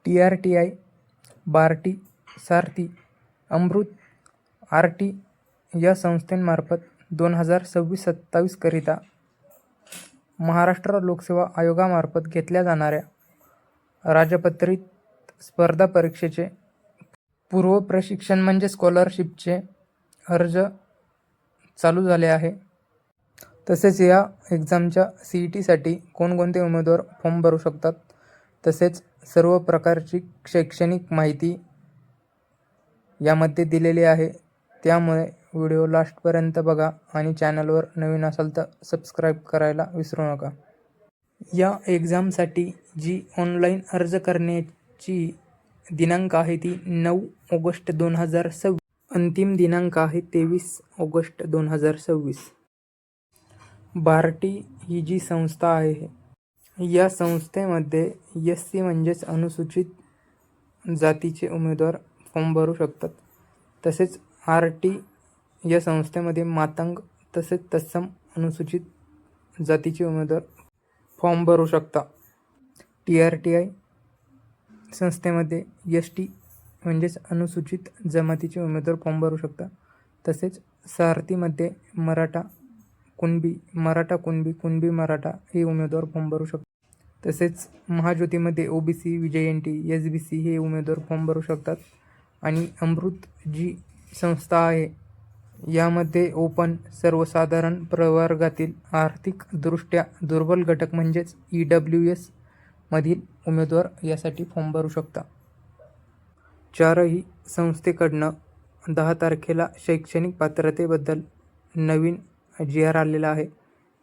TRTI, BARTI, सारथी, अमृत, RT या संस्थांमार्फत 2026-27 करिता महाराष्ट्र लोकसेवा आयोगामार्फत घेतल्या जाणाऱ्या राजपत्रित स्पर्धा परीक्षेचे पूर्व प्रशिक्षण म्हणजे स्कॉलरशिपचे अर्ज चालू झाले आहे. तसेच या एक्झामच्या CETसाठी कोणकोणते उमेदवार फॉर्म भरू शकतात, तसेच सर्व प्रकारची शैक्षणिक माहिती यामध्ये दिलेली आहे. त्यामुळे व्हिडिओ लास्टपर्यंत बघा आणि चॅनलवर नवीन असाल तर सबस्क्राईब करायला विसरू नका. या एक्झामसाठी जी ऑनलाईन अर्ज करण्याची दिनांक आहे ती 9 ऑगस्ट 2026. अंतिम दिनांक आहे 23 ऑगस्ट 2026. बार्टी ही जी संस्था आहे, या संस्थेमध्ये SC म्हणजेच अनुसूचित जातीचे उमेदवार फॉर्म भरू शकतात. तसेच RT या संस्थेमध्ये मातंग तसेच तत्सम अनुसूचित जातीचे उमेदवार फॉर्म भरू शकता. TRTI संस्थेमध्ये ST म्हणजेच अनुसूचित जमातीचे उमेदवार फॉर्म भरू शकता. तसेच सारथीमध्ये मराठा कुणबी, कुणबी मराठा हे उमेदवार फॉर्म भरू शकतात. तसेच महाज्योतीमध्ये OBC, VJNT, SBC हे उमेदवार फॉर्म भरू शकतात. आणि अमृत जी संस्था आहे, यामध्ये ओपन सर्वसाधारण प्रवर्गातील आर्थिकदृष्ट्या दुर्बल घटक म्हणजेच EWS मधील उमेदवार यासाठी फॉर्म भरू शकता. चारही संस्थेकडनं 10 तारखेला शैक्षणिक पात्रतेबद्दल नवीन GR आलेला आहे.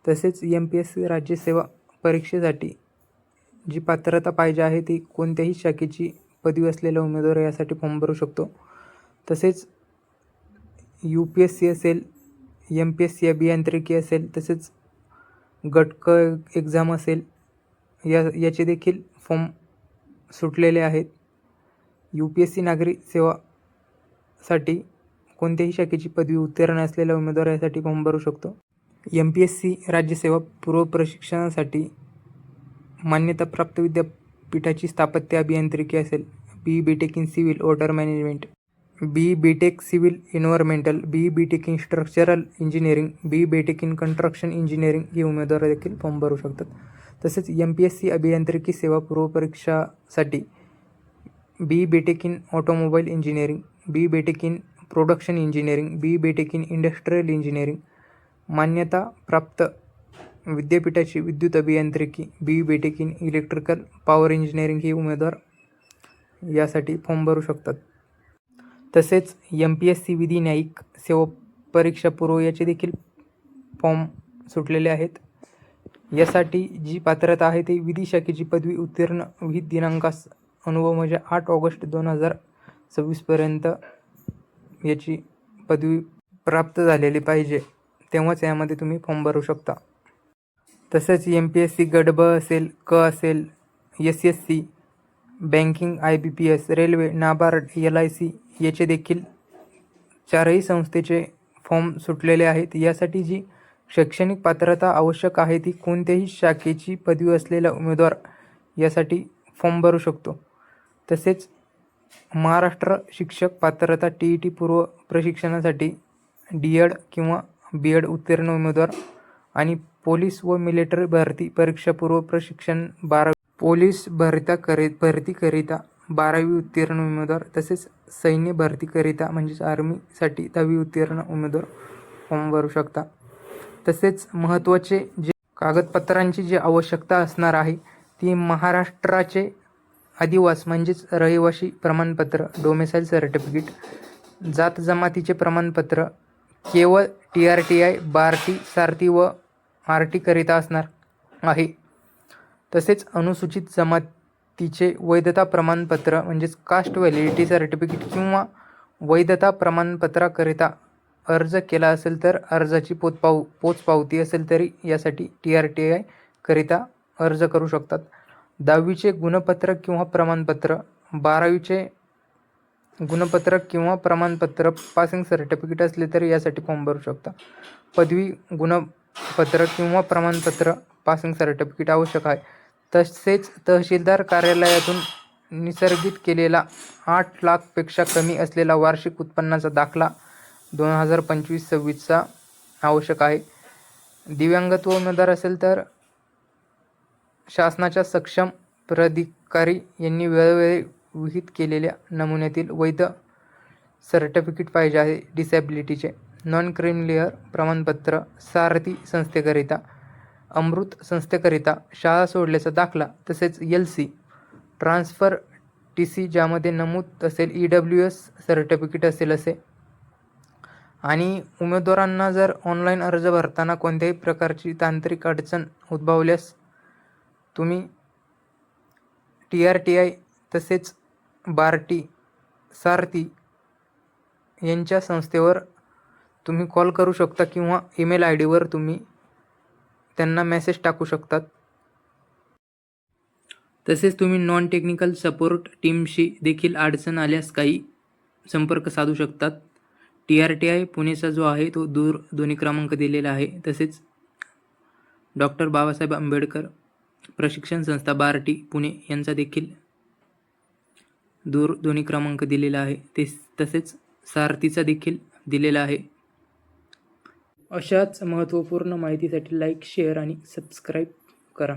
तसेच MPSC राज्यसेवा परीक्षेसाठी जी पात्रता पाहिजे आहे ती कोणत्याही शाखेची पदवी असलेला उमेदवार यासाठी फॉर्म भरू शकतो. तसेच UPSC असेल, MPSC अभियांत्रिकी असेल, तसेच गटक एक्झाम असेल, याचे देखील फॉर्म सुटलेले आहेत. UPSC नागरी सेवासाठी कोणत्याही शाखेची पदवी उत्तीर्ण असलेला उमेदवार यासाठी फॉर्म भरू शकतो. MPSC राज्यसेवा पूर्व प्रशिक्षणासाठी मान्यताप्राप्त विद्यापीठाची स्थापत्य अभियांत्रिकी असेल, BE BTech in civil water management, BE BTech civil environmental, BE BTech in structural engineering, BE BTech in construction engineering हे उमेदवार देखील फॉर्म भरू शकतात. तसेच MPSC अभियांत्रिकी सेवा पूर्व परीक्षासाठी BE BTech in automobile engineering, BE BTech in production engineering, BE BTech in industrial engineering, मान्यता प्राप्त विद्यापीठाची विद्युत अभियांत्रिकी, BE BTech in electrical power engineering हे उमेदवार यासाठी फॉर्म भरू शकतात. तसेच MPSC विधी न्यायिक सेवा परीक्षा पूर्व याचे देखील फॉर्म सुटलेले आहेत. यासाठी जी पात्रता आहे ती विधी शाखेची पदवी उत्तीर्ण विहित दिनांकास अनुभव म्हणजे 8 ऑगस्ट 2026 पर्यंत याची पदवी प्राप्त झालेली पाहिजे, तेव्हाच यामध्ये तुम्ही फॉर्म भरू शकता. तसेच MPSC गट ब असेल, क असेल, SSC, banking, IBPS, railway, NABARD, LIC याचे देखील चारही संस्थेचे फॉर्म सुटलेले आहेत. यासाठी जी शैक्षणिक पात्रता आवश्यक आहे ती कोणत्याही शाखेची पदवी असलेला उमेदवार यासाठी फॉर्म भरू शकतो. तसेच महाराष्ट्र शिक्षक पात्रता TET पूर्व प्रशिक्षणासाठी DED किंवा BEd उत्तीर्ण उमेदवार आणि पोलीस व मिलिटरी भरती परीक्षा पूर्व प्रशिक्षण 12 पोलीस भरतीकरिता 12वी उत्तीर्ण उमेदवार, तसेच सैन्य भरतीकरिता म्हणजेच आर्मीसाठी 10वी उत्तीर्ण उमेदवार फॉर्म भरू शकता. तसेच महत्त्वाचे जे कागदपत्रांची जी आवश्यकता असणार आहे ती महाराष्ट्राचे आदिवास म्हणजेच रहिवासी प्रमाणपत्र, डोमेसाईल सर्टिफिकेट, जात जमातीचे प्रमाणपत्र केवळ TRTI, बार्टी, सारथी व RT करिता असणार आहे. तसेच अनुसूचित जमातीचे वैधता प्रमाणपत्र म्हणजेच कास्ट व्हॅलिडिटी सर्टिफिकेट किंवा वैधता प्रमाणपत्राकरिता अर्ज केला असेल तर अर्जाची पोचपावती असेल तरी यासाठी TRTI करिता अर्ज करू शकतात. 10वीचे गुणपत्र किंवा प्रमाणपत्र, 12वीचे गुणपत्र किंवा प्रमाणपत्र, पासिंग सर्टिफिकेट असले तरी यासाठी फॉर्म भरू शकता. पदवी गुणपत्र किंवा प्रमाणपत्र, पासिंग सर्टिफिकेट आवश्यक आहे. तसेच तहसीलदार कार्यालयातून निसर्गित केलेला 8 लाखपेक्षा कमी असलेला वार्षिक उत्पन्नाचा दाखला 2025-26चा आवश्यक आहे. दिव्यांगत्व उमेदवार असेल तर शासनाच्या सक्षम प्राधिकारी यांनी वेळोवेळी विहित केलेल्या नमुन्यातील वैध सर्टिफिकेट पाहिजे आहे. डिसॅबिलिटीचे नॉन क्रिमिलियर प्रमाणपत्र, सारथी संस्थेकरिता, अमृत संस्थेकरिता शाळा सोडल्याचा दाखला, तसेच LC ट्रान्सफर TC ज्यामध्ये नमूद असेल EWS सर्टिफिकेट असेल असे. आणि उमेदवारांना जर ऑनलाईन अर्ज भरताना कोणत्याही प्रकारची तांत्रिक अडचण उद्भवल्यास तुम्ही TRTI तसेच बार्टी, सारथी यांच्या संस्थेवर तुम्ही कॉल करू शकता किंवा ईमेल ID वर तुम्ही त्यांना मेसेज टाकू शकतात. तसेच तुम्ही नॉन टेक्निकल सपोर्ट टीमशी देखील अडचण आल्यास काही संपर्क साधू शकतात. TRTI पुणेचा जो आहे तो दूरध्वनी क्रमांक दिलेला आहे. तसेच डॉक्टर बाबासाहेब आंबेडकर प्रशिक्षण संस्था बार्टी पुणे यांचा देखील दूरध्वनी क्रमांक दिलेला आहे. तसेच सारथीचा देखील दिलेला आहे. अशाच महत्त्वपूर्ण माहितीसाठी लाईक, शेअर आणि सबस्क्राईब करा.